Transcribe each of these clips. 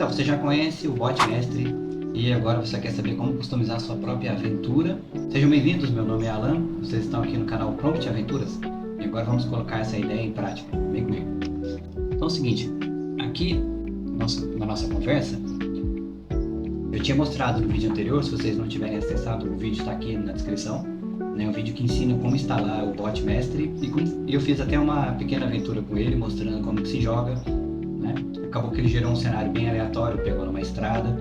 Então, você já conhece o Bot Mestre e agora você quer saber como customizar a sua própria aventura. Sejam bem-vindos, meu nome é Alan, vocês estão aqui no canal Prompt Aventuras e agora vamos colocar essa ideia em prática. Vem comigo. Então é o seguinte, aqui na nossa conversa, eu tinha mostrado no vídeo anterior, se vocês não tiverem acessado, o vídeo está aqui na descrição, né, um vídeo que ensina como instalar o Bot Mestre e eu fiz até uma pequena aventura com ele, mostrando como que se joga, né? Acabou que ele gerou um cenário bem aleatório, pegou numa estrada,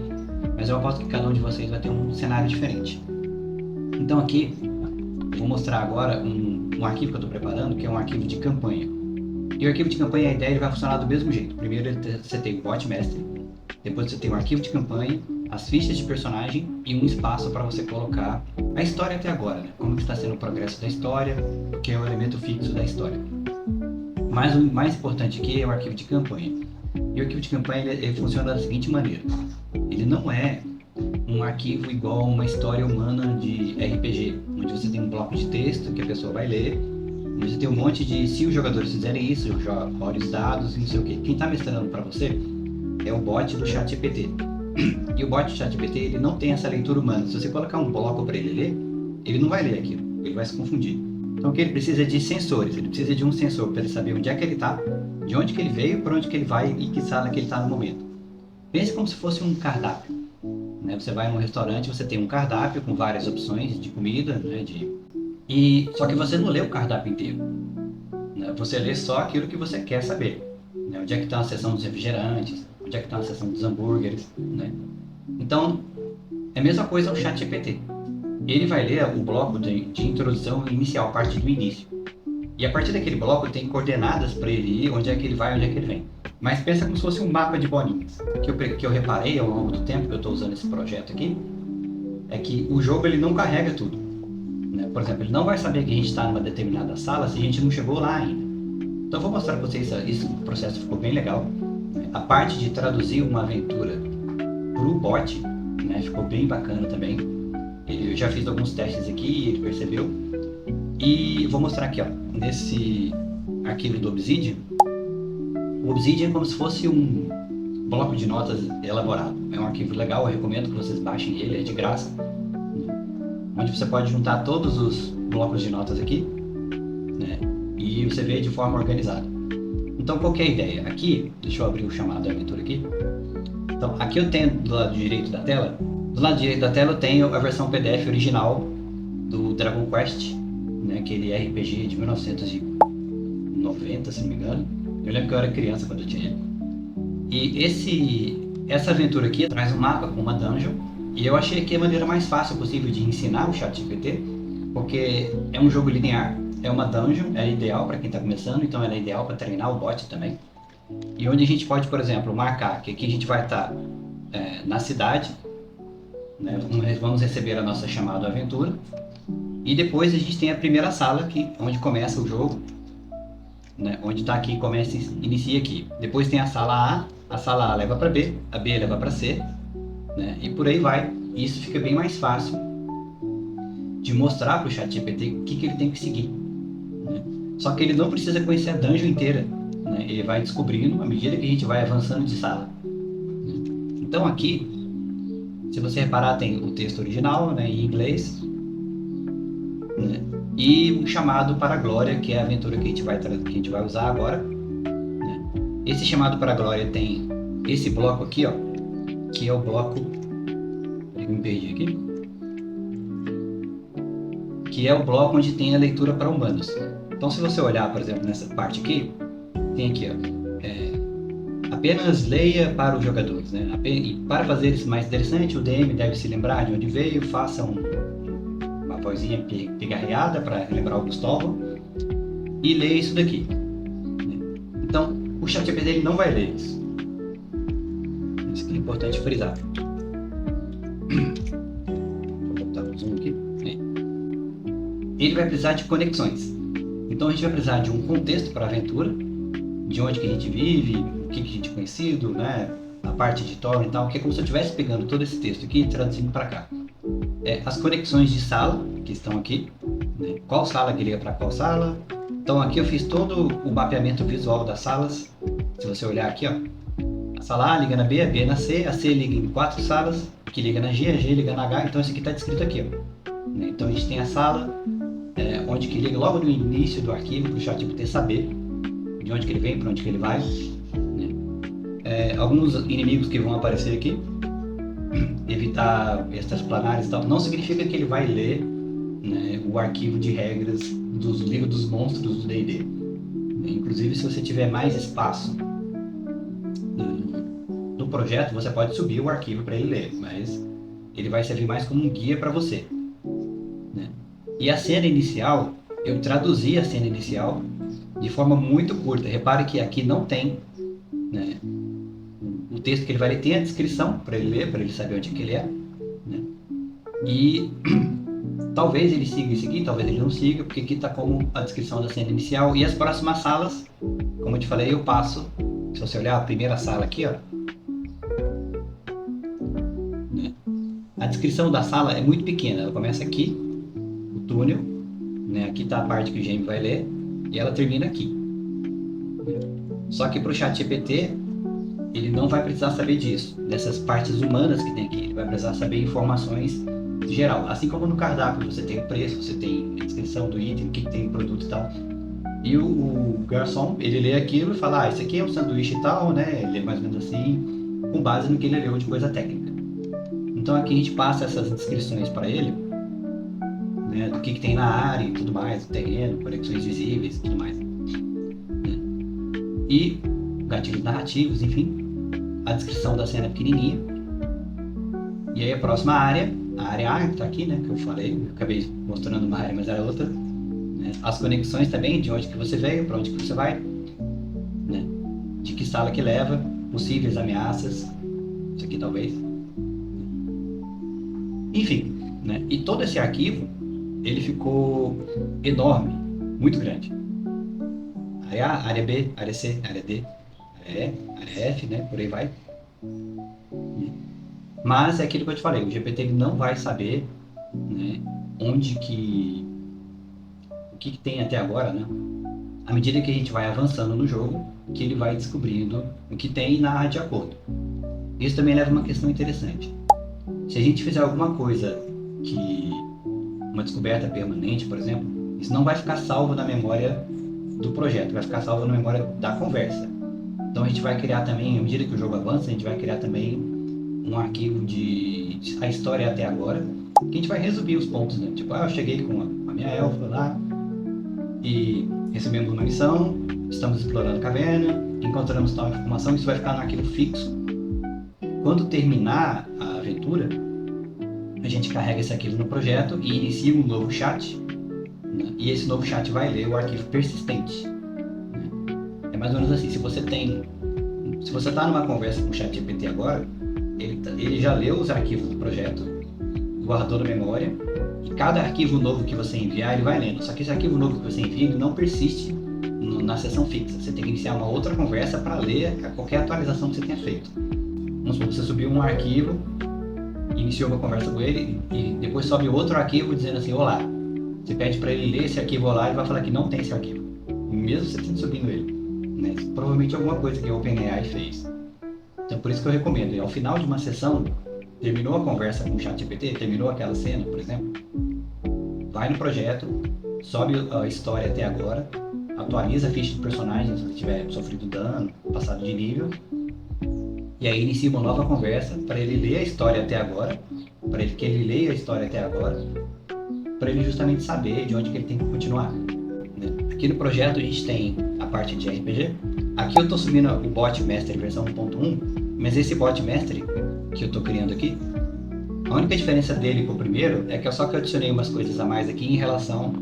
mas eu aposto que cada um de vocês vai ter um cenário diferente. Então aqui, eu vou mostrar agora um arquivo que eu estou preparando, que é um arquivo de campanha. E o arquivo de campanha, a ideia ele vai funcionar do mesmo jeito. Primeiro você tem o Bot Mestre, depois você tem um arquivo de campanha, as fichas de personagem e um espaço para você colocar a história até agora, né? Como está sendo o progresso da história, que é o elemento fixo da história. Mas o mais importante aqui é o arquivo de campanha. E o arquivo de campanha ele funciona da seguinte maneira: ele não é um arquivo igual a uma história humana de RPG, onde você tem um bloco de texto que a pessoa vai ler, onde você tem um monte de se os jogadores fizerem isso, olha os dados e não sei o que. Quem está mestrando para você é o bot do ChatGPT. E o bot do ChatGPT ele não tem essa leitura humana. Se você colocar um bloco para ele ler, ele não vai ler aquilo, ele vai se confundir. Então o que ele precisa é de sensores, ele precisa de um sensor para ele saber onde é que ele está, de onde que ele veio, para onde que ele vai e que sala que ele está no momento. Pense como se fosse um cardápio, né? Você vai num restaurante, você tem um cardápio com várias opções de comida, né? Só que você não lê o cardápio inteiro, né? Você lê só aquilo que você quer saber, né? Onde é que está a seção dos refrigerantes, onde é que está a seção dos hambúrgueres, né? Então, é a mesma coisa o ChatGPT. Ele vai ler o bloco de introdução inicial, a parte do início. E a partir daquele bloco tem coordenadas para ele ir, onde é que ele vai, onde é que ele vem. Mas pensa como se fosse um mapa de bolinhas. O que eu reparei ao longo do tempo que eu estou usando esse projeto aqui, é que o jogo ele não carrega tudo, né? Por exemplo, ele não vai saber que a gente está numa determinada sala se a gente não chegou lá ainda. Então eu vou mostrar para vocês isso, o processo ficou bem legal. A parte de traduzir uma aventura para o bot, né, ficou bem bacana também. Eu já fiz alguns testes aqui, ele percebeu. E vou mostrar aqui, ó, nesse arquivo do Obsidian. O Obsidian é como se fosse um bloco de notas elaborado. É um arquivo legal, eu recomendo que vocês baixem ele, é de graça. Onde você pode juntar todos os blocos de notas aqui, né, e você vê de forma organizada. Então qual que é a ideia? Aqui, deixa eu abrir o chamado da aventura aqui. Então aqui eu tenho do lado direito da tela. Do lado direito da tela eu tenho a versão PDF original do Dragon Quest, né, aquele RPG de 1990, se não me engano. Eu lembro que eu era criança quando eu tinha ele. E essa aventura aqui traz um mapa com uma dungeon. E eu achei que a maneira mais fácil possível de ensinar o ChatGPT, porque é um jogo linear, é uma dungeon, é ideal para quem está começando, então ela é ideal para treinar o bot também. E onde a gente pode, por exemplo, marcar que aqui a gente vai estar na cidade, né, vamos receber a nossa chamada aventura. E depois a gente tem a primeira sala aqui, onde começa o jogo, né? Onde está aqui, inicia aqui. Depois tem a sala A leva para B, a B leva para C, né? E por aí vai. E isso fica bem mais fácil de mostrar para o ChatGPT o que ele tem que seguir, né? Só que ele não precisa conhecer a dungeon inteira, né? Ele vai descobrindo à medida que a gente vai avançando de sala. Então aqui, se você reparar, tem o texto original, né, em inglês, né, e um chamado para a glória, que é a aventura que a gente vai usar agora, né. Esse chamado para a glória tem esse bloco aqui, ó, que é o bloco, eu me perdi aqui, que é o bloco onde tem a leitura para humanos. Então se você olhar, por exemplo, nessa parte aqui, tem aqui, ó, apenas leia para os jogadores, né? E para fazer isso mais interessante, o DM deve se lembrar de onde veio, faça uma vozinha pigarreada para lembrar o Gustavo e leia isso daqui. Então, o ChatGPT ele não vai ler isso. Isso que é importante frisar. Vou botar o zoom aqui. Ele vai precisar de conexões. Então a gente vai precisar de um contexto para a aventura, de onde que a gente vive, o que a gente é conhecido, né? A parte editorial e tal, que é como se eu estivesse pegando todo esse texto aqui e traduzindo para cá. As conexões de sala, que estão aqui, né? Qual sala que liga para qual sala. Então aqui eu fiz todo o mapeamento visual das salas. Se você olhar aqui, ó, A sala A liga na B na C, a C liga em 4 salas, que liga na G, a G liga na H, então isso aqui está descrito aqui, ó. Então a gente tem a sala onde que liga logo no início do arquivo para o ChatGPT saber de onde que ele vem, para onde que ele vai. Alguns inimigos que vão aparecer aqui, evitar extraplanares e tal, não significa que ele vai ler, né, o arquivo de regras dos livros dos monstros do D&D. Inclusive, se você tiver mais espaço no projeto, você pode subir o arquivo para ele ler, mas ele vai servir mais como um guia para você, né? E a cena inicial, eu traduzi a cena inicial de forma muito curta. Repare que aqui não tem, né, o texto que ele vai ler, tem a descrição para ele ler, para ele saber onde que ele é, né? E talvez ele siga isso aqui, talvez ele não siga, porque aqui está como a descrição da cena inicial. E as próximas salas, como eu te falei, eu passo. Se você olhar a primeira sala aqui, ó, né, a descrição da sala é muito pequena. Ela começa aqui, o túnel, né, aqui está a parte que o Jaime vai ler, e ela termina aqui. Só que para o ChatGPT, ele não vai precisar saber disso, dessas partes humanas que tem aqui. Ele vai precisar saber informações geral. Assim como no cardápio você tem o preço, você tem a descrição do item, o que tem produto e tal. E o garçom, ele lê aquilo e fala, isso aqui é um sanduíche e tal, né? Ele lê mais ou menos assim, com base no que ele leu de coisa técnica. Então aqui a gente passa essas descrições para ele, né, do que tem na área e tudo mais, o terreno, conexões visíveis e tudo mais, né? E gatilhos narrativos, enfim, a descrição da cena pequenininha. E aí a próxima área, a área A que está aqui, né, que eu falei, eu acabei mostrando uma área, mas era outra, né? As conexões também, de onde que você veio, para onde que você vai, né? De que sala que leva, possíveis ameaças, isso aqui talvez. Enfim, né? E todo esse arquivo, ele ficou enorme, muito grande. Área A, área B, área C, área D, área E, área F, né? Por aí vai. Mas é aquilo que eu te falei, o GPT ele não vai saber, né, onde que... o que tem até agora, né? À medida que a gente vai avançando no jogo, que ele vai descobrindo o que tem e narra de acordo. Isso também leva a uma questão interessante. Se a gente fizer alguma coisa que... uma descoberta permanente, por exemplo, isso não vai ficar salvo na memória do projeto, vai ficar salvo na memória da conversa. Então a gente vai criar também, à medida que o jogo avança, a gente vai criar também um arquivo de a história até agora, que a gente vai resumir os pontos, né? Tipo, eu cheguei com a minha elfa lá e recebemos uma missão, estamos explorando a caverna, encontramos tal informação, isso vai ficar no arquivo fixo. Quando terminar a aventura, a gente carrega esse arquivo no projeto e inicia um novo chat, né? E esse novo chat vai ler o arquivo persistente, né? É mais ou menos assim, se você está numa conversa com o ChatGPT agora, ele já leu os arquivos do projeto, guardou na memória, e cada arquivo novo que você enviar, ele vai lendo. Só que esse arquivo novo que você envia, ele não persiste na sessão fixa. Você tem que iniciar uma outra conversa para ler qualquer atualização que você tenha feito. Vamos supor, você subiu um arquivo, iniciou uma conversa com ele, e depois sobe outro arquivo dizendo assim, olá. Você pede para ele ler esse arquivo olá, ele vai falar que não tem esse arquivo, mesmo você tendo subindo ele, né? Provavelmente alguma coisa que a OpenAI fez. Então por isso que eu recomendo, e ao final de uma sessão, terminou a conversa com o ChatGPT, terminou aquela cena, por exemplo, vai no projeto, sobe a história até agora, atualiza a ficha de personagem se você tiver sofrido dano, passado de nível, e aí inicia uma nova conversa para ele ler a história até agora, para que ele leia a história até agora, para ele justamente saber de onde que ele tem que continuar, né? Aqui no projeto a gente tem a parte de RPG. Aqui eu estou subindo o bot mestre versão 1.1, mas esse bot mestre que eu estou criando aqui, a única diferença dele para o primeiro é que eu adicionei umas coisas a mais aqui em relação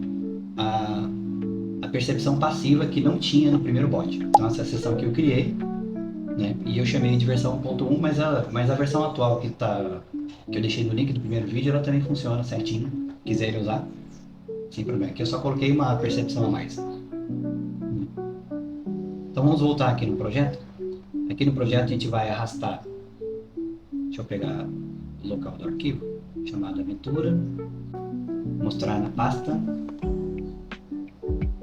à percepção passiva que não tinha no primeiro bot. Então essa seção que eu criei, né, e eu chamei de versão 1.1, mas a versão atual que eu deixei no link do primeiro vídeo, ela também funciona certinho. Quiserem usar, sem problema. Aqui eu só coloquei uma percepção a mais. Então vamos voltar aqui no projeto. Aqui no projeto a gente vai arrastar. Deixa eu pegar o local do arquivo, chamado aventura, mostrar na pasta.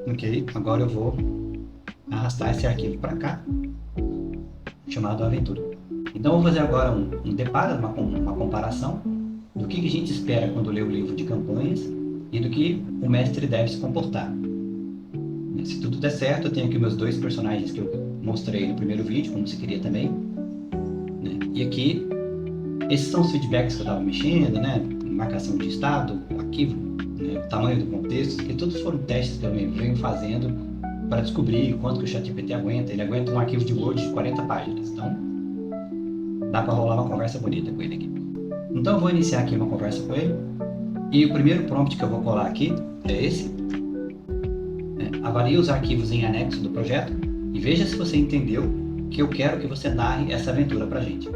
Ok, agora eu vou arrastar esse arquivo para cá. chamado Aventura. Então vou fazer agora um deparo, uma comparação do que a gente espera quando lê o livro de campanhas e do que o mestre deve se comportar. Se tudo der certo, eu tenho aqui meus dois personagens que eu mostrei no primeiro vídeo, como você queria também. E aqui, esses são os feedbacks que eu estava mexendo, marcação de estado, arquivo, o tamanho do contexto, que todos foram testes que eu venho fazendo para descobrir quanto que o ChatGPT aguenta. Ele aguenta um arquivo de Word de 40 páginas, então dá para rolar uma conversa bonita com ele aqui. Então eu vou iniciar aqui uma conversa com ele, e o primeiro prompt que eu vou colar aqui é esse. Avalie os arquivos em anexo do projeto e veja se você entendeu que eu quero que você narre essa aventura pra gente.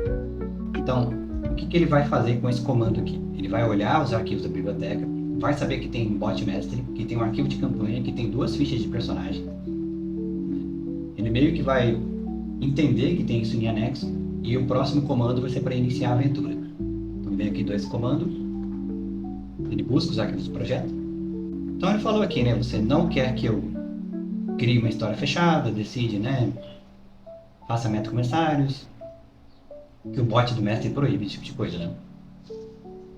Então, o que ele vai fazer com esse comando aqui? Ele vai olhar os arquivos da biblioteca, vai saber que tem um bot mestre, que tem um arquivo de campanha, que tem 2 fichas de personagem. Ele meio que vai entender que tem isso em anexo, e o próximo comando vai ser para iniciar a aventura. Então vem aqui 2 comandos, ele busca os arquivos do projeto. Então ele falou aqui, você não quer que eu crie uma história fechada, decide, faça meta-comensários, que o bot do mestre proíbe esse tipo de coisa,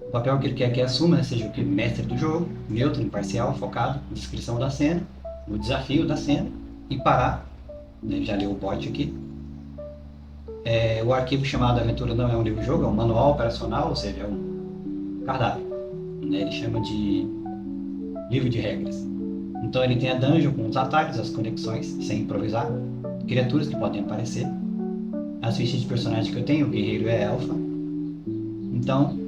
O papel que ele quer que assuma seja o que mestre do jogo, neutro, imparcial, focado, descrição da cena, no desafio da cena e parar. Já leu o bot aqui. O arquivo chamado Aventura não é um livro-jogo, é um manual operacional, ou seja, é um cardápio. Ele chama de livro de regras. Então ele tem a dungeon com os atalhos, as conexões, sem improvisar, criaturas que podem aparecer, as fichas de personagem que eu tenho, o guerreiro é elfa. Então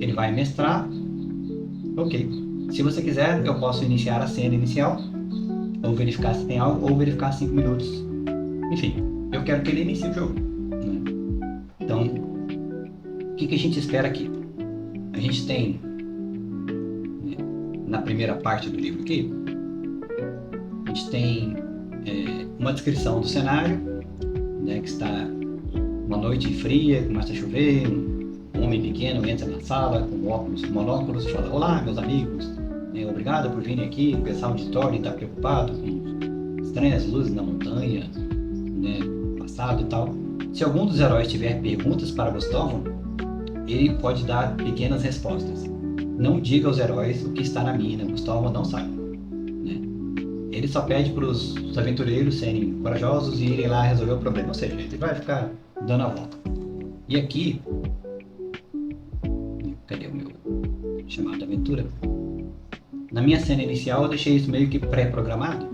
ele vai mestrar. Ok. Se você quiser, eu posso iniciar a cena inicial, ou verificar se tem algo, ou verificar 5 minutos. Enfim, eu quero que ele inicie o jogo. Então, o que a gente espera aqui? A gente tem, na primeira parte do livro aqui, a gente tem uma descrição do cenário, que está uma noite fria, começa a chover, um homem pequeno entra na sala com óculos, monóculos, e fala: olá, meus amigos, obrigado por virem aqui. O pessoal de Thorin está preocupado com estranhas luzes na montanha, passado e tal. Se algum dos heróis tiver perguntas para Gustavo, ele pode dar pequenas respostas. Não diga aos heróis o que está na mina, Gustavo não sabe. Ele só pede para os aventureiros serem corajosos e irem lá resolver o problema, ou seja, ele vai ficar dando a volta. E aqui, cadê o meu chamado aventura? Na minha cena inicial eu deixei isso meio que pré-programado.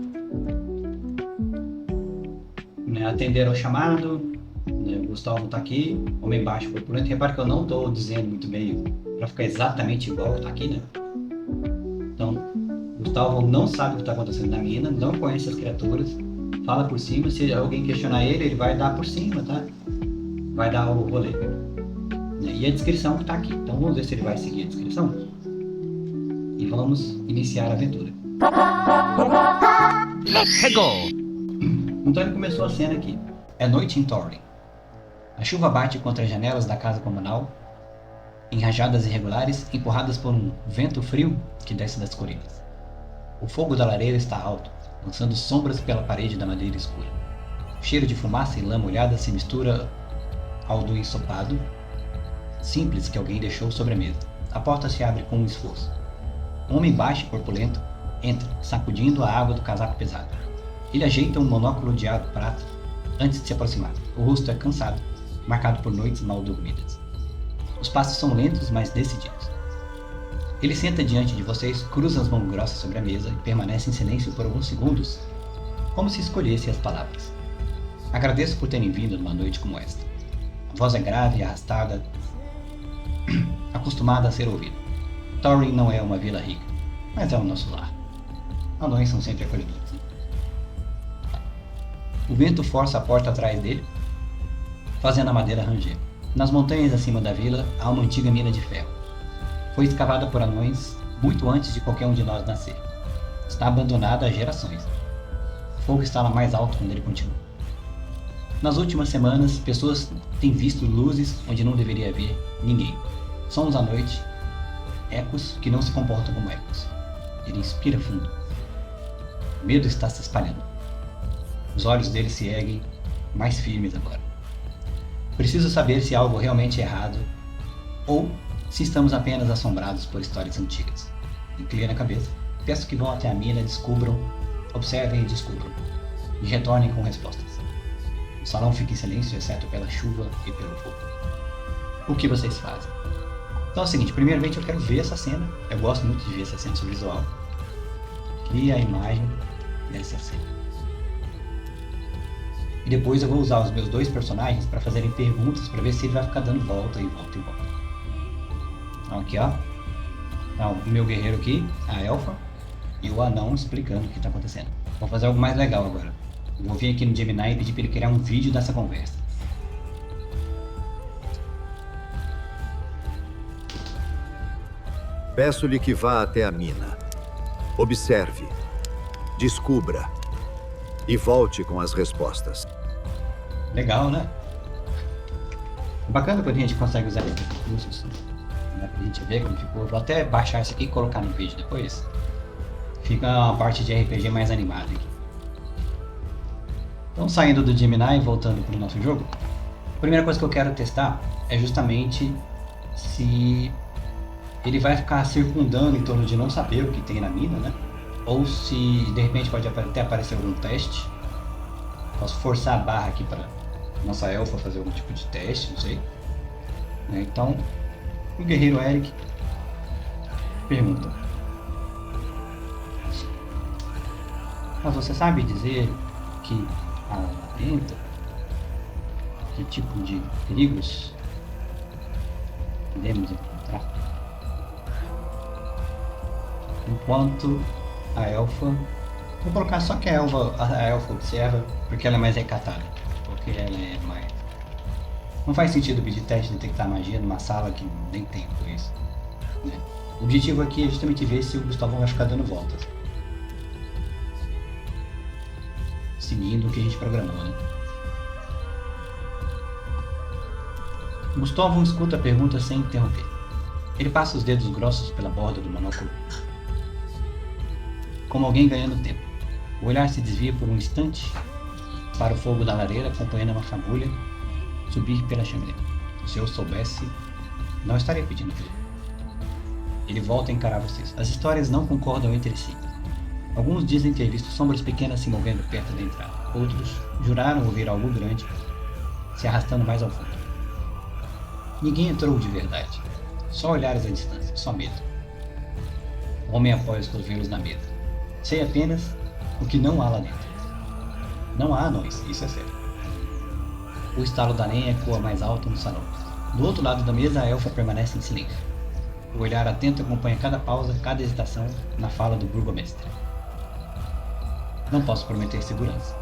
Atender ao chamado, o Gustavo está aqui, homem baixo corpulento. Repara que eu não estou dizendo muito bem para ficar exatamente igual que está aqui, Então, Gustavo não sabe o que está acontecendo na mina, não conhece as criaturas, fala por cima. Se alguém questionar ele, ele vai dar por cima, tá? Vai dar o rolê. E a descrição que está aqui. Então vamos ver se ele vai seguir a descrição. E vamos iniciar a aventura. Let's go! Então ele começou a cena aqui. É noite em Thorin. A chuva bate contra as janelas da casa comunal, em rajadas irregulares, empurradas por um vento frio que desce das colinas. O fogo da lareira está alto, lançando sombras pela parede da madeira escura. O cheiro de fumaça e lã molhada se mistura ao do ensopado simples que alguém deixou sobre a mesa. A porta se abre com um esforço. Um homem baixo e corpulento entra, sacudindo a água do casaco pesado. Ele ajeita um monóculo de água prata antes de se aproximar. O rosto é cansado, marcado por noites mal dormidas. Os passos são lentos, mas decididos. Ele senta diante de vocês, cruza as mãos grossas sobre a mesa e permanece em silêncio por alguns segundos, como se escolhesse as palavras. Agradeço por terem vindo numa noite como esta. A voz é grave e arrastada, acostumada a ser ouvida. Thorin não é uma vila rica, mas é o nosso lar. Anões são sempre acolhedores. O vento força a porta atrás dele, fazendo a madeira ranger. Nas montanhas acima da vila há uma antiga mina de ferro. Foi escavada por anões muito antes de qualquer um de nós nascer. Está abandonada há gerações. O fogo está lá mais alto quando ele continua. Nas últimas semanas, pessoas têm visto luzes onde não deveria haver ninguém. Sons à noite, ecos que não se comportam como ecos. Ele inspira fundo. O medo está se espalhando. Os olhos dele se erguem mais firmes agora. Preciso saber se algo realmente é errado ou se estamos apenas assombrados por histórias antigas. Inclina a cabeça. Peço que vão até a mina, descubram, observem e descubram. E retornem com respostas. O salão fica em silêncio, exceto pela chuva e pelo fogo. O que vocês fazem? Então é o seguinte, primeiramente eu quero ver essa cena. Eu gosto muito de ver essa cena, esse visual. Cria a imagem dessa cena. E depois eu vou usar os meus dois personagens para fazerem perguntas para ver se ele vai ficar dando volta e volta e volta. Então aqui ó, então, o meu guerreiro aqui, a elfa, e o anão explicando o que está acontecendo. Vou fazer algo mais legal agora. Eu vou vir aqui no Gemini e pedir para ele criar um vídeo dessa conversa. Peço-lhe que vá até a mina. Observe, descubra e volte com as respostas. Legal, né? Bacana quando a gente consegue usar esses recursos, né? Pra gente ver como ficou. Vou até baixar isso aqui e colocar no vídeo depois. Fica uma parte de RPG mais animada aqui. Então, saindo do Gemini e voltando para o nosso jogo, a primeira coisa que eu quero testar é justamente se ele vai ficar circundando em torno de não saber o que tem na mina, né? Ou se de repente pode até aparecer algum teste. Posso forçar a barra aqui para nossa elfa fazer algum tipo de teste, não sei. Então, o guerreiro Eric pergunta: mas você sabe dizer que a dentro, que tipo de perigos podemos encontrar? Enquanto a elfa, vou colocar só que a elfa observa, porque ela é mais recatada, porque ela é mais... Não faz sentido pedir teste de detectar magia numa sala que nem tem por isso, né? O objetivo aqui é justamente ver se o Gustavo vai ficar dando voltas, seguindo o que a gente programou, né? Gustavo escuta a pergunta sem interromper. Ele passa os dedos grossos pela borda do monóculo, como alguém ganhando tempo. O olhar se desvia por um instante para o fogo da lareira, acompanhando uma fagulha subir pela chaminé. Se eu soubesse, não estaria pedindo ajuda. Ele volta a encarar vocês. As histórias não concordam entre si. Alguns dizem ter visto sombras pequenas se movendo perto da entrada. Outros juraram ouvir algo grande se arrastando mais ao fundo. Ninguém entrou de verdade. Só olhares à distância, só medo. O homem apoia os cotovelos na mesa. Sei apenas o que não há lá dentro. Não há anões, isso é sério. O estalo da aranha ecoa mais alto no salão. Do outro lado da mesa, a elfa permanece em silêncio. O olhar atento acompanha cada pausa, cada hesitação na fala do burgomestre. Não posso prometer segurança.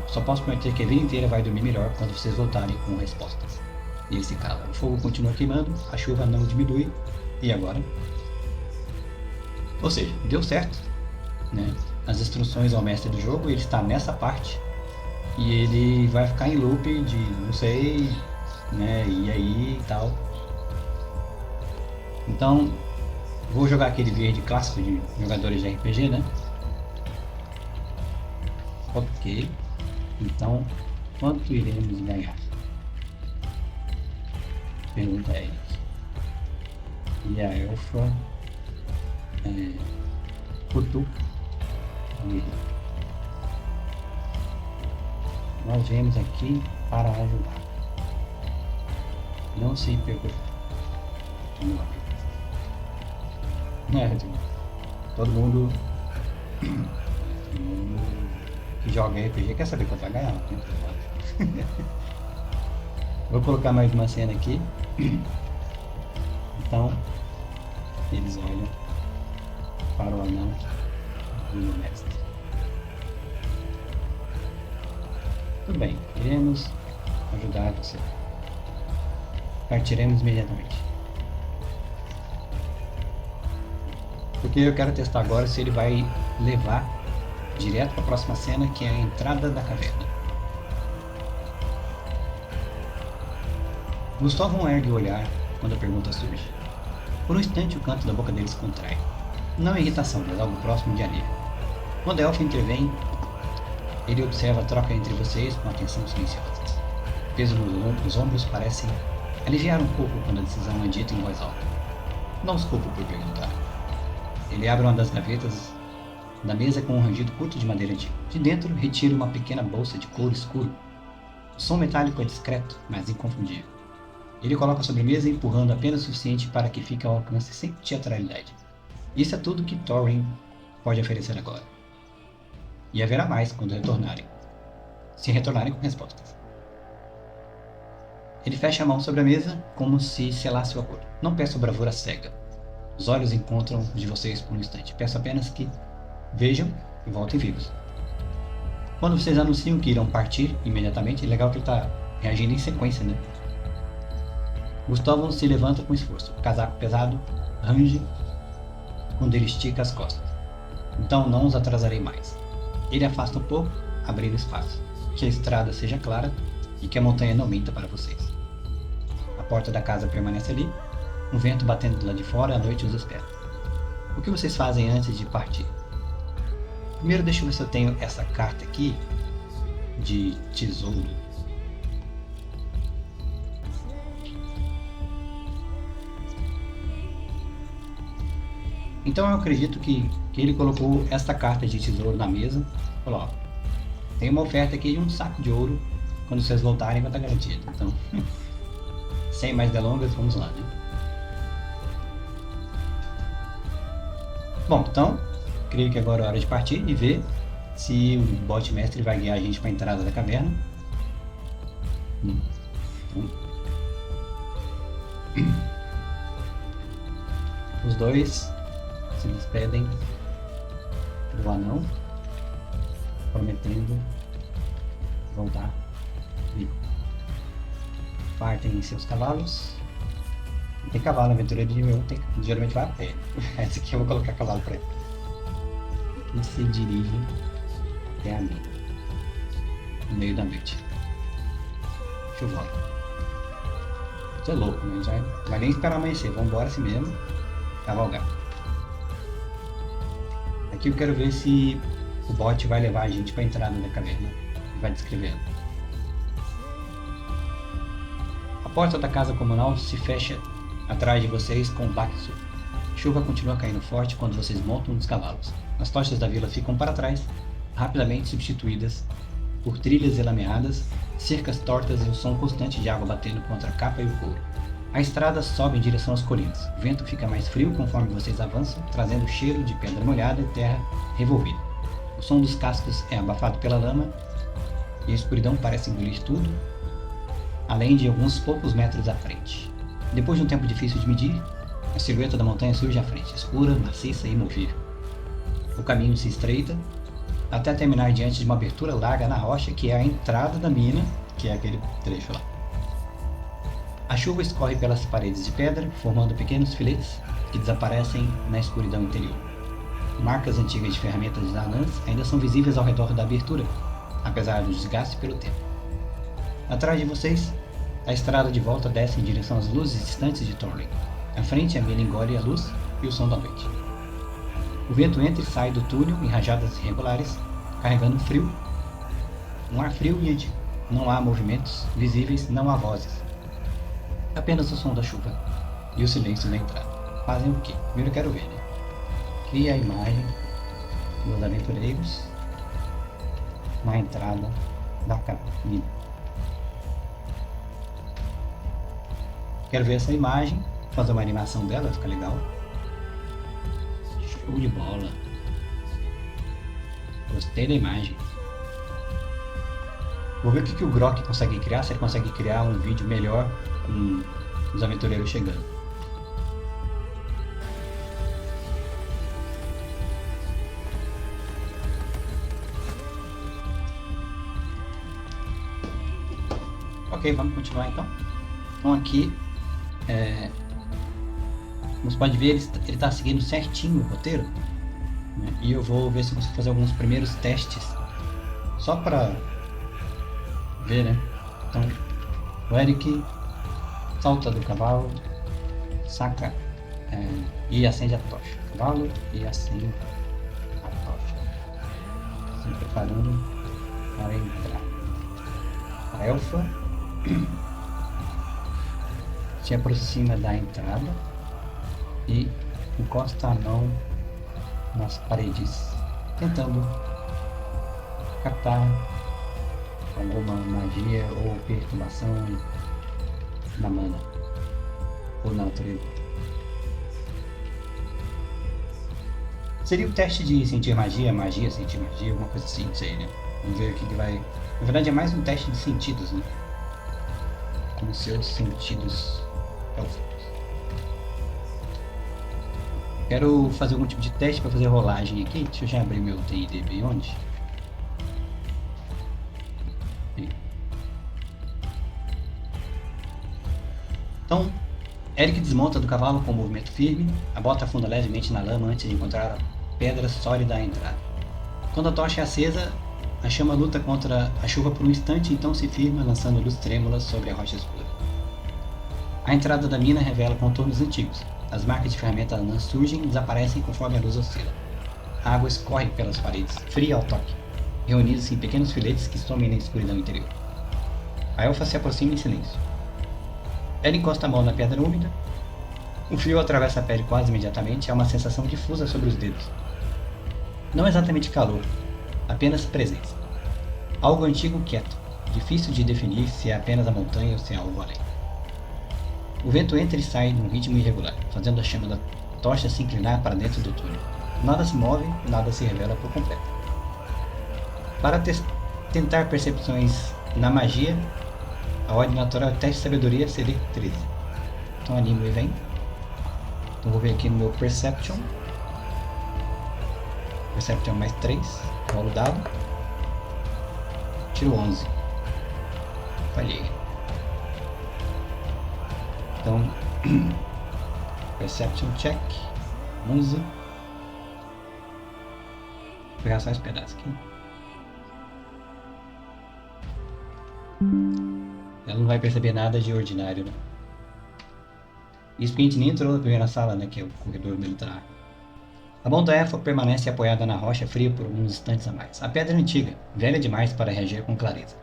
Só posso prometer que a vida inteira vai dormir melhor quando vocês voltarem com respostas. E ele se cala. O fogo continua queimando, a chuva não diminui. E agora? Ou seja, deu certo, né? As instruções ao mestre do jogo, ele está nessa parte e ele vai ficar em loop de não sei, né? E aí e tal. Então, vou jogar aquele verde clássico de jogadores de RPG, né? Ok. Então, quanto iremos ganhar? Pergunta ele. E a elfa cutuca ele. Nós viemos aqui para ajudar. Não se preocupe. Todo mundo que joga RPG quer saber quanto vai ganhar, né? Vou colocar mais uma cena aqui. Então, eles olham para o anão do mestre. Tudo bem, iremos ajudar você. Partiremos imediatamente. Porque eu quero testar agora se ele vai levar direto para a próxima cena, que é a entrada da caverna. Gustavo ergue o olhar quando a pergunta surge. Por um instante o canto da boca dele se contrai. Não irritação, mas algo próximo de alívio. Quando a elfa intervém, Ele observa a troca entre vocês com atenção silenciosa. O peso nos ombros parece aliviar um pouco quando a decisão é dita em voz alta. Não os culpo por perguntar. Ele abre uma das gavetas da mesa com um rangido curto de madeira antiga. De dentro, retira uma pequena bolsa de couro escuro. O som metálico é discreto, mas inconfundível. Ele coloca sobre a mesa, empurrando apenas o suficiente para que fique ao alcance sem teatralidade. Isso é tudo que Thorin pode oferecer agora. E haverá mais quando retornarem. Se retornarem com respostas. Ele fecha a mão sobre a mesa, como se selasse o acordo. Não peço bravura cega. Os olhos encontram os de vocês por um instante. Peço apenas que vejam e voltem vivos. Quando vocês anunciam que irão partir imediatamente, é legal que ele está reagindo em sequência, né? Gustavo se levanta com esforço. O casaco pesado range quando ele estica as costas. Então não os atrasarei mais. Ele afasta um pouco, abrindo espaço. Que a estrada seja clara e que a montanha não minta para vocês. A porta da casa permanece ali, um vento batendo do lado de fora, a noite os espera. O que vocês fazem antes de partir? Primeiro deixa eu ver se eu tenho essa carta aqui de tesouro. Então eu acredito que ele colocou esta carta de tesouro na mesa. Falou, ó, tem uma oferta aqui de um saco de ouro. Quando vocês voltarem vai estar garantido. Então, sem mais delongas, vamos lá, né? Bom, então, creio que agora é hora de partir e ver se o bot mestre vai guiar a gente para a entrada da caverna. Os dois se despedem do anão, prometendo voltar vivo. Partem em seus cavalos. Não tem cavalo, aventureiro de meu geralmente vai a pé. Esse aqui eu vou colocar cavalo para ele. E se dirige até a mina, no meio da noite. Chuvosa. Isso é louco, né? Já vai nem esperar amanhecer, vamos embora assim mesmo, cavalgar. Aqui eu quero ver se o bot vai levar a gente para a entrada da caverna e vai descrevendo. A porta da casa comunal se fecha atrás de vocês com um baque sul. Chuva continua caindo forte quando vocês montam nos cavalos. As tochas da vila ficam para trás, rapidamente substituídas por trilhas elameadas, cercas tortas e o som constante de água batendo contra a capa e o couro. A estrada sobe em direção às colinas. O vento fica mais frio conforme vocês avançam, trazendo cheiro de pedra molhada e terra revolvida. O som dos cascos é abafado pela lama e a escuridão parece engolir tudo, além de alguns poucos metros à frente. Depois de um tempo difícil de medir, a silhueta da montanha surge à frente, escura, maciça e imóvel. O caminho se estreita até terminar diante de uma abertura larga na rocha que é a entrada da mina, que é aquele trecho lá. A chuva escorre pelas paredes de pedra, formando pequenos filetes que desaparecem na escuridão interior. Marcas antigas de ferramentas de anãs ainda são visíveis ao redor da abertura, apesar do desgaste pelo tempo. Atrás de vocês, a estrada de volta desce em direção às luzes distantes de Thorin. À frente, a mina engole a luz e o som da noite. O vento entra e sai do túnel em rajadas irregulares, carregando frio. Um ar frio e antigo. Não há movimentos visíveis, não há vozes. Apenas o som da chuva e o silêncio da entrada. Fazem o quê? Primeiro eu quero ver, né? Cria a imagem dos aventureiros na entrada da mina. Quero ver essa imagem, fazer uma animação dela, fica legal. Show de bola. Gostei da imagem. Vou ver o que o Grok consegue criar, se ele consegue criar um vídeo melhor com os aventureiros chegando. Ok, vamos continuar então. Então aqui, como você pode ver, ele está seguindo certinho o roteiro, né? E eu vou ver se eu consigo fazer alguns primeiros testes, só para ver, né? Então, o Eric salta do cavalo, saca e acende a tocha. Cavalo e acende a tocha. Se preparando para entrar. A elfa se aproxima da entrada e encosta a mão nas paredes, tentando captar alguma magia ou perturbação na mana ou na natureza. Seria o teste de sentir magia, sentir magia, alguma coisa assim, não sei, né? Vamos ver o que vai... Na verdade é mais um teste de sentidos, né? Com seus sentidos élficos. Quero fazer algum tipo de teste para fazer rolagem aqui. Deixa eu já abrir meu D&D Beyond. Então, Eric desmonta do cavalo com um movimento firme, a bota afunda levemente na lama antes de encontrar a pedra sólida à entrada. Quando a tocha é acesa, a chama luta contra a chuva por um instante, então se firma, lançando luz trêmula sobre a rocha escura. A entrada da mina revela contornos antigos. As marcas de ferramenta anã surgem e desaparecem conforme a luz oscila. A água escorre pelas paredes, fria ao toque, reunindo-se em pequenos filetes que somem na escuridão interior. A elfa se aproxima em silêncio. Ela encosta a mão na pedra úmida. O frio atravessa a pele quase imediatamente, há uma sensação difusa sobre os dedos. Não exatamente calor, apenas presença. Algo antigo quieto, difícil de definir se é apenas a montanha ou se é algo além. O vento entra e sai num ritmo irregular, fazendo a chama da tocha se inclinar para dentro do túnel. Nada se move, nada se revela por completo. Para tentar percepções na magia, a ordem natural é teste de sabedoria seria 13. Então animo e vem. Então vou ver aqui no meu Perception. Perception mais 3. Rolo o dado. Tiro 11. Falhei. Então, Perception check. 11. Vou pegar só esse pedaço aqui. Ela não vai perceber nada de ordinário, né? Isso porque a gente nem entrou na primeira sala, né? Que é o corredor militar. A mão da elfa permanece apoiada na rocha fria por uns instantes a mais. A pedra é antiga, velha demais para reagir com clareza.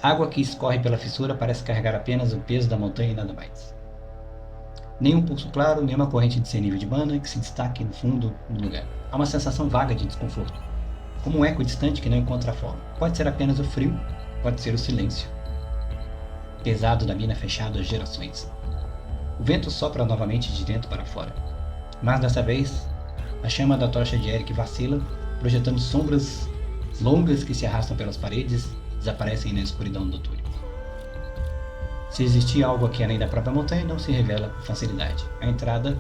A água que escorre pela fissura parece carregar apenas o peso da montanha e nada mais. Nenhum pulso claro, nenhuma corrente de nível de mana que se destaque no fundo do lugar. Há uma sensação vaga de desconforto, como um eco distante que não encontra forma. Pode ser apenas o frio, pode ser o silêncio pesado da mina fechada há gerações. O vento sopra novamente de dentro para fora, mas dessa vez a chama da tocha de Eric vacila, projetando sombras longas que se arrastam pelas paredes e desaparecem na escuridão do túnel. Se existia algo aqui além da própria montanha, não se revela com facilidade. A entrada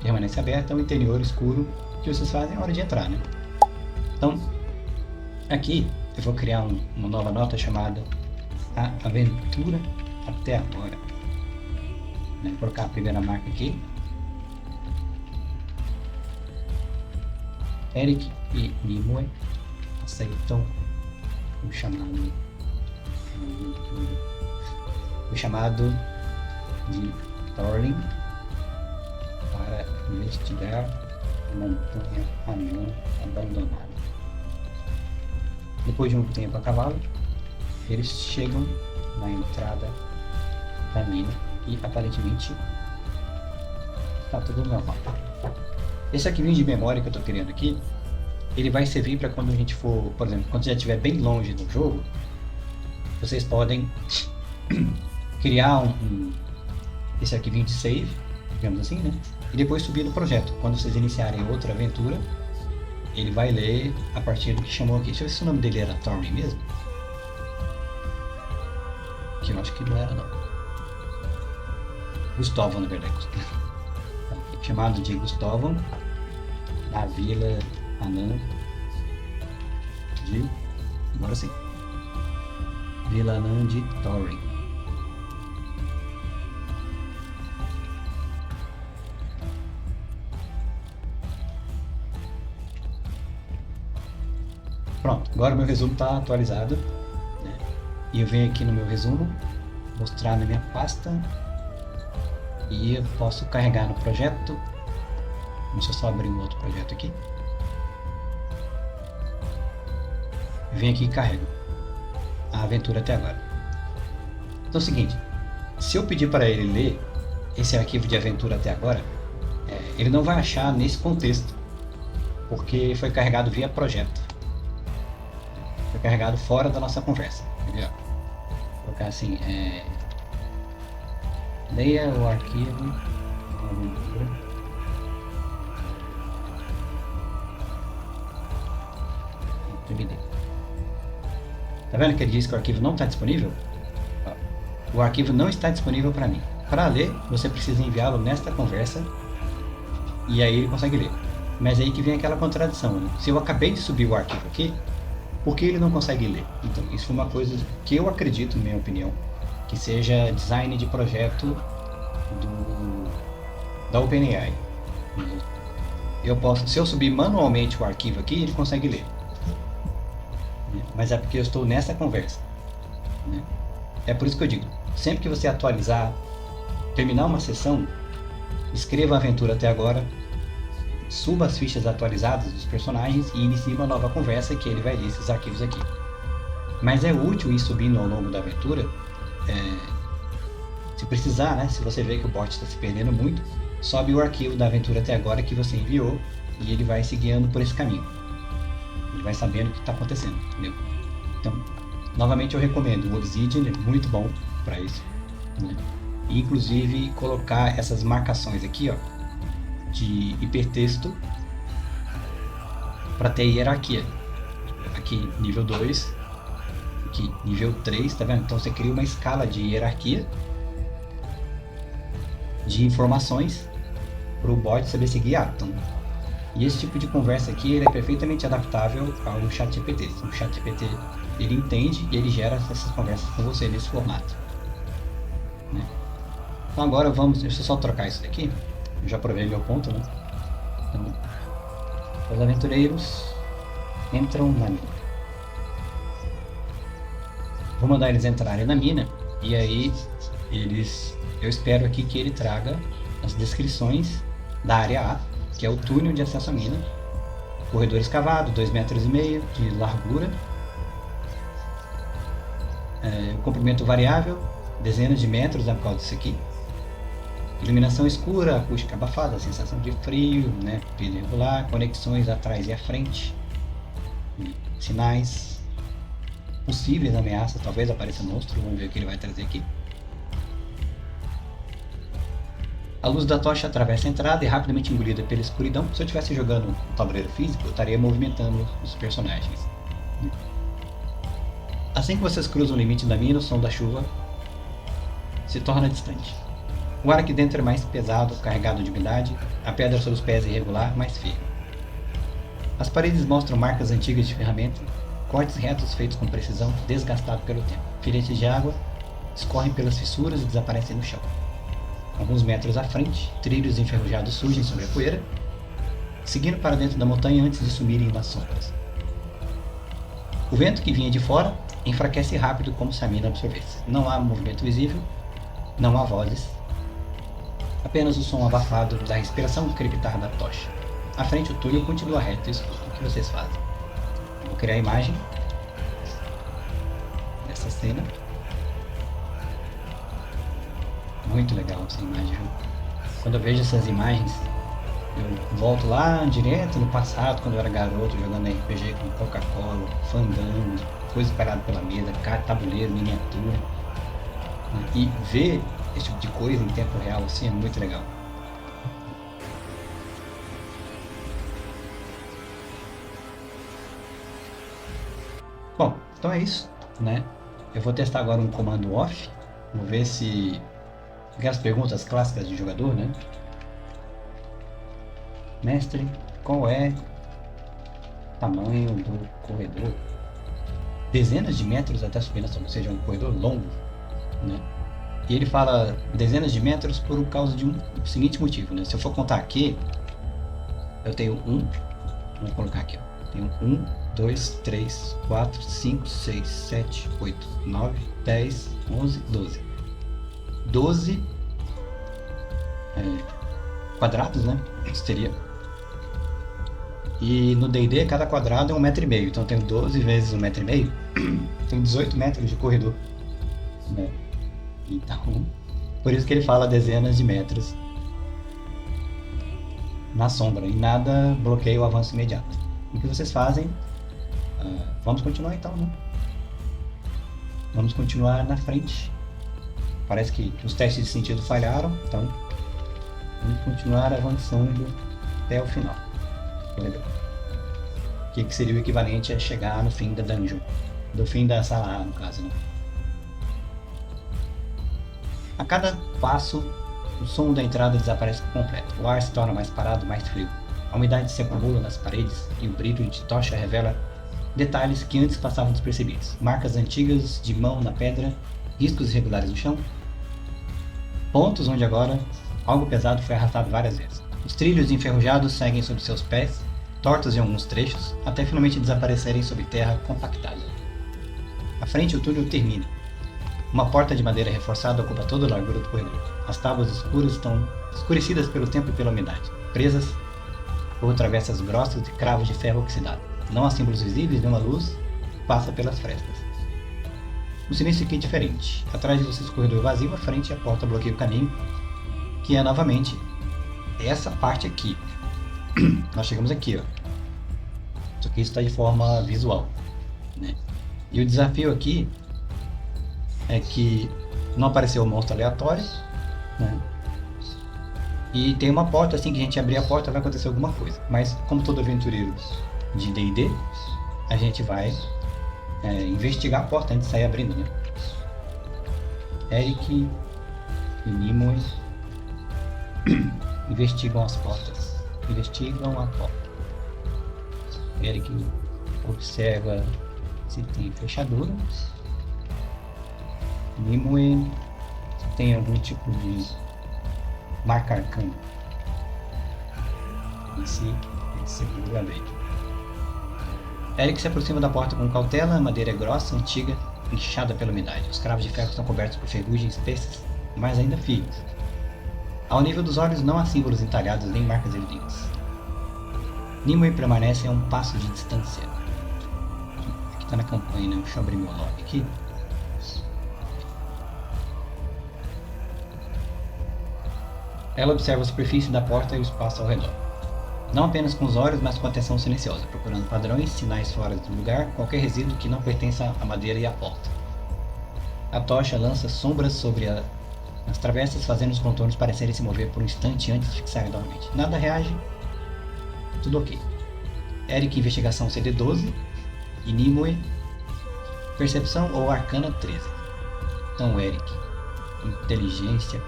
permanece aberta, o interior escuro. O que vocês fazem é hora de entrar, né? Então, aqui eu vou criar uma nova nota chamada A Aventura Até Agora. Vou colocar a primeira marca aqui. Eric e Nimue aceitam o chamado de Thorlin para investigar a montanha anã abandonada. Depois de um tempo a cavalo, eles chegam na entrada da mina e aparentemente está tudo normal. Esse arquivinho de memória que eu estou criando aqui, ele vai servir para quando a gente for, por exemplo, quando já estiver bem longe do jogo, vocês podem criar esse arquivinho de save, digamos assim, né? E depois subir no projeto. Quando vocês iniciarem outra aventura, ele vai ler a partir do que chamou aqui. Deixa eu ver se o nome dele era Thorny mesmo. Que eu acho que não era, não. Gustavo, na verdade. Chamado de Gustavo, da Vila Anã de... Agora sim. Vila Anã de Thorny. Pronto, agora meu resumo está atualizado, né? E eu venho aqui no meu resumo, mostrar na minha pasta e eu posso carregar no projeto. Deixa eu só abrir um outro projeto aqui. eu venho aqui e carrego a aventura até agora. Então é o seguinte, se eu pedir para ele ler esse arquivo de aventura até agora, ele não vai achar nesse contexto, porque foi carregado via projeto. Foi carregado fora da nossa conversa. Entendeu? Vou colocar assim, leia o arquivo aventura. Tá vendo que ele diz que o arquivo não está disponível? O arquivo não está disponível para mim. Para ler, você precisa enviá-lo nesta conversa e aí ele consegue ler. Mas aí que vem aquela contradição, né? Se eu acabei de subir o arquivo aqui, por que ele não consegue ler? Então, isso é uma coisa que eu acredito, na minha opinião, que seja design de projeto da OpenAI. Eu posso, se eu subir manualmente o arquivo aqui, ele consegue ler. Mas é porque eu estou nessa conversa, né? É por isso que eu digo, sempre que você atualizar, terminar uma sessão, escreva a aventura até agora, suba as fichas atualizadas dos personagens e inicie uma nova conversa que ele vai ler esses arquivos aqui. Mas é útil ir subindo ao longo da aventura, se precisar, né? Se você vê que o bot está se perdendo muito, sobe o arquivo da aventura até agora que você enviou e ele vai se guiando por esse caminho. Ele vai sabendo o que está acontecendo, entendeu? Então, novamente eu recomendo o Obsidian, é muito bom para isso, né? E, inclusive colocar essas marcações aqui, ó, de hipertexto para ter hierarquia. Aqui nível 2, aqui nível 3, tá vendo? Então você cria uma escala de hierarquia de informações para o bot saber se guiar. Então, e esse tipo de conversa aqui ele é perfeitamente adaptável ao ChatGPT. O ChatGPT ele entende e ele gera essas conversas com você nesse formato, né? Então agora vamos, deixa eu só trocar isso daqui. Eu já provei meu ponto, né? Então, os aventureiros entram na mina. Vou mandar eles entrarem na mina e aí eu espero aqui que ele traga as descrições da área A, que é o túnel de acesso à mina, corredor escavado, 2,5 metros de largura, comprimento variável, dezenas de metros por causa disso aqui, iluminação escura, acústica abafada, sensação de frio, né, pilha irregular, conexões atrás e à frente, sinais, possíveis ameaças, talvez apareça monstro, vamos ver o que ele vai trazer aqui. A luz da tocha atravessa a entrada e é rapidamente engolida pela escuridão. Se eu estivesse jogando um tabuleiro físico, eu estaria movimentando os personagens. Assim que vocês cruzam o limite da mina, o som da chuva se torna distante. O ar aqui dentro é mais pesado, carregado de umidade, a pedra sob os pés é irregular, mais firme. As paredes mostram marcas antigas de ferramenta, cortes retos feitos com precisão, desgastados pelo tempo. Filetes de água escorrem pelas fissuras e desaparecem no chão. Alguns metros à frente, trilhos enferrujados surgem sobre a poeira, seguindo para dentro da montanha antes de sumirem nas sombras. O vento que vinha de fora enfraquece rápido como se a mina absorvesse. Não há movimento visível, não há vozes, apenas o som abafado da respiração crepitar da tocha. À frente o túnel continua reto e escuro. O que vocês fazem? Vou criar a imagem dessa cena. Muito legal essa imagem, viu? Quando eu vejo essas imagens, eu volto lá direto no passado, quando eu era garoto, jogando RPG com Coca-Cola, Fandango, coisa espalhada pela mesa, carta, tabuleiro, miniatura. E ver esse tipo de coisa em tempo real assim é muito legal. Bom, então é isso, né? Eu vou testar agora um comando off, vou ver se aquelas perguntas clássicas de jogador, né? Mestre, qual é o tamanho do corredor? Dezenas de metros até subir na sombra, ou seja, um corredor longo, né? E ele fala dezenas de metros por causa de um seguinte motivo, né? Se eu for contar aqui, eu tenho vamos colocar aqui, ó. Tenho 1, 2, 3, 4, 5, 6, 7, 8, 9, 10, 11, 12. 12 quadrados, né? Isso teria E no D&D, cada quadrado é 1,5 m. Então eu tenho 12 vezes 1,5 m. Tenho 18 metros de corredor. Né? Então, por isso que ele fala dezenas de metros na sombra. E nada bloqueia o avanço imediato. O que vocês fazem? Vamos continuar então, né? Vamos continuar na frente. Parece que os testes de sentido falharam, então vamos continuar avançando até o final. O que seria o equivalente a chegar no fim da dungeon. Do fim da sala A, no caso, né? A cada passo, o som da entrada desaparece por completo. O ar se torna mais parado, mais frio. A umidade se acumula nas paredes e o brilho de tocha revela detalhes que antes passavam despercebidos. Marcas antigas de mão na pedra, riscos irregulares no chão, pontos onde agora algo pesado foi arrastado várias vezes. Os trilhos enferrujados seguem sob seus pés, tortos em alguns trechos, até finalmente desaparecerem sob terra compactada. À frente o túnel termina. Uma porta de madeira reforçada ocupa toda a largura do corredor. As tábuas escuras estão escurecidas pelo tempo e pela umidade, presas por travessas grossas de cravos de ferro oxidado. Não há símbolos visíveis, nenhuma luz passa pelas frestas. O silêncio aqui é diferente. Atrás de vocês o corredor vazio, à frente a porta bloqueia o caminho, que é novamente essa parte aqui. Nós chegamos aqui, ó. Só que isso está de forma visual, né? E o desafio aqui é que não apareceu um monstro aleatório, né? E tem uma porta, assim que a gente abrir a porta vai acontecer alguma coisa. Mas como todo aventureiro de D&D, a gente vai investigar a porta antes de sair abrindo, né? Eric e Nimue investigam as portas. Investigam a porta. Eric observa se tem fechadura. Nimue se tem algum tipo de marca arcana. Esse segura bem. Eric se aproxima da porta com cautela. A madeira é grossa, antiga, inchada pela umidade. Os cravos de ferro estão cobertos por ferrugens espessas, mas ainda firmes. Ao nível dos olhos não há símbolos entalhados nem marcas evidentes. Nimue permanece a um passo de distância. Aqui está na campanha, né? Deixa eu abrir meu log aqui. Ela observa a superfície da porta e o espaço ao redor. Não apenas com os olhos, mas com atenção silenciosa, procurando padrões, sinais fora do lugar, qualquer resíduo que não pertença à madeira e à porta. A tocha lança sombras sobre as travessas, fazendo os contornos parecerem se mover por um instante antes de fixarem novamente. Nada reage, tudo ok. Eric, investigação CD 12 e Nimue, percepção ou arcana 13. Então Eric, inteligência,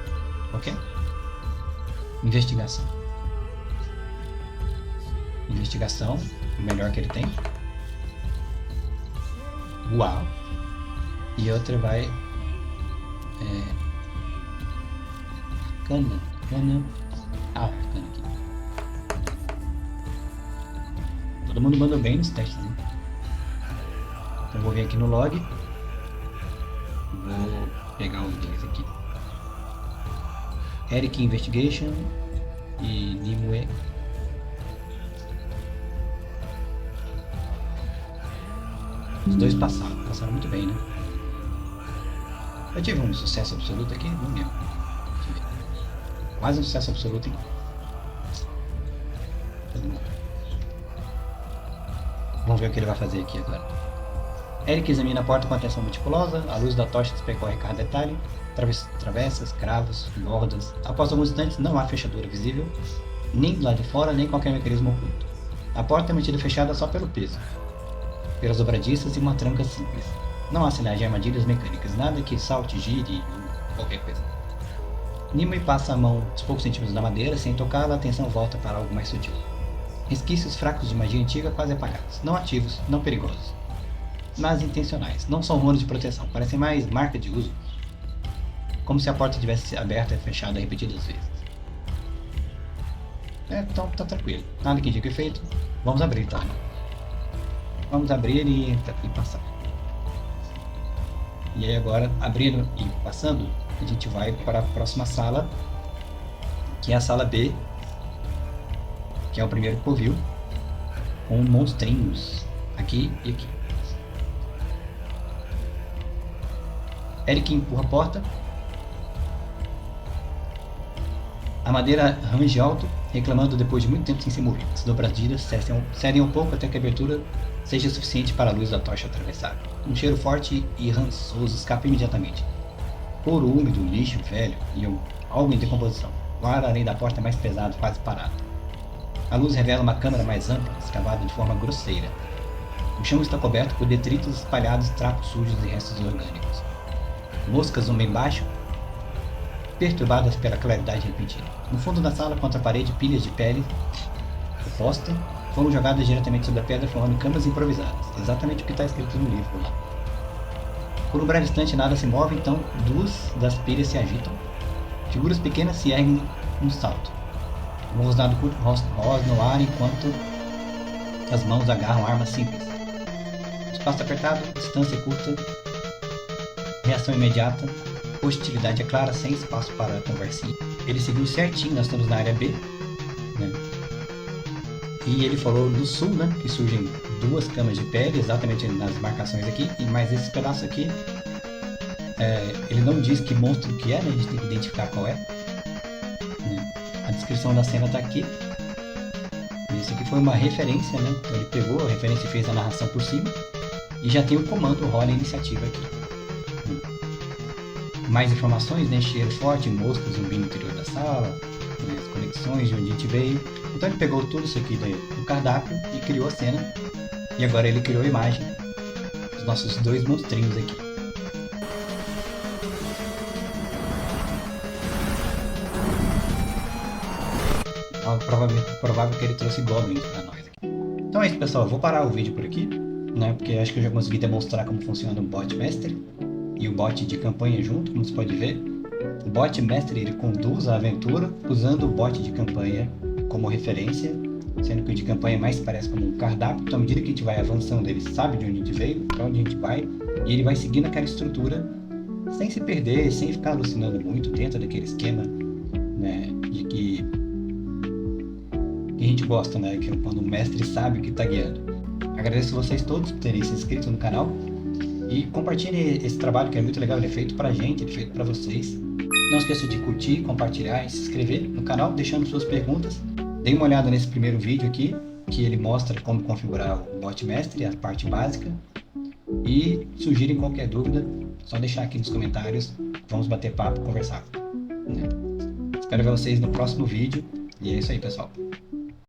ok? Investigação. Investigação, o melhor que ele tem. Uau! E outra vai... Arcana. Arcana aqui. Todo mundo mandou bem nos testes, né? Então eu vou vir aqui no log. Vou pegar os dois aqui. Eric Investigation e Nimue. Os dois passaram muito bem, né? Eu tive um sucesso absoluto aqui? Não lembro. Quase um sucesso absoluto, hein? Vamos ver o que ele vai fazer aqui agora. Eric examina a porta com atenção meticulosa. A luz da tocha percorre cada detalhe. Travessas, cravos, bordas. Após alguns instantes, não há fechadura visível, nem do lado de fora, nem qualquer mecanismo oculto. A porta é mantida fechada só pelo peso, pelas dobradiças e uma tranca simples. Não há sinais de armadilhas mecânicas, nada que salte, gire ou qualquer coisa. Nimue passa a mão uns poucos centímetros da madeira, sem tocá-la, a atenção volta para algo mais sutil. Resquícios fracos de magia antiga quase apagados, não ativos, não perigosos, mas intencionais. Não são runas de proteção, parecem mais marca de uso, como se a porta tivesse aberta e fechada repetidas vezes. Então tá tranquilo, nada que indique efeito. Vamos abrir então. Vamos abrir e passar. E aí agora, abrindo e passando, a gente vai para a próxima sala, que é a sala B, que é o primeiro covil. com monstrinhos aqui e aqui. Eric empurra a porta. A madeira range alto, reclamando depois de muito tempo sem ser movida. As dobradiças cedem um pouco até que a abertura seja suficiente para a luz da tocha atravessar. Um cheiro forte e rançoso escapa imediatamente. Couro úmido, lixo velho e algo em decomposição. O ar além da porta é mais pesado, quase parado. A luz revela uma câmara mais ampla, escavada de forma grosseira. O chão está coberto por detritos espalhados, trapos sujos e restos orgânicos. Moscas zombam embaixo, perturbadas pela claridade repentina. No fundo da sala, contra a parede, pilhas de pele oposta foram jogadas diretamente sobre a pedra, formando camas improvisadas. Exatamente o que está escrito no livro lá. Por um breve instante nada se move, então duas das pilhas se agitam. Figuras pequenas se erguem num salto. Um rosnado curto rosna no ar enquanto as mãos agarram armas simples. Espaço apertado, distância curta, reação imediata, hostilidade é clara, sem espaço para a conversinha. Ele seguiu certinho, nós estamos na área B, né? E ele falou do sul, né, que surgem duas camas de pele, exatamente nas marcações aqui, e mais esse pedaço aqui, ele não diz que monstro que é, né, a gente tem que identificar qual é. Né? A descrição da cena está aqui. Isso aqui foi uma referência, né, então ele pegou a referência e fez a narração por cima, e já tem o comando, rola a iniciativa aqui. Mais informações, né, cheiro forte, moscas zumbindo no interior da sala, né, as conexões de onde a gente veio. Então ele pegou tudo isso aqui do cardápio e criou a cena. E agora ele criou a imagem dos nossos dois monstrinhos aqui. Então, provável que ele trouxe goblins para nós aqui. Então é isso, pessoal. Eu vou parar o vídeo por aqui, né, porque acho que eu já consegui demonstrar como funciona o bot mestre e o bot de campanha junto, como você pode ver. O bot mestre ele conduz a aventura usando o bot de campanha como referência, sendo que o de campanha mais parece como um cardápio. Então, à medida que a gente vai avançando, ele sabe de onde a gente veio, para onde a gente vai, e ele vai seguindo aquela estrutura sem se perder, sem ficar alucinando muito dentro daquele esquema, né, de que a gente gosta, né, que é quando o mestre sabe o que está guiando. Agradeço vocês todos por terem se inscrito no canal e compartilhem esse trabalho que é muito legal, ele é feito pra gente, ele é feito pra vocês. Não esqueça de curtir, compartilhar e se inscrever no canal, deixando suas perguntas. Dê uma olhada nesse primeiro vídeo aqui, que ele mostra como configurar o bot mestre, a parte básica. E sugerem qualquer dúvida, só deixar aqui nos comentários, vamos bater papo, conversar. Espero ver vocês no próximo vídeo, e é isso aí, pessoal.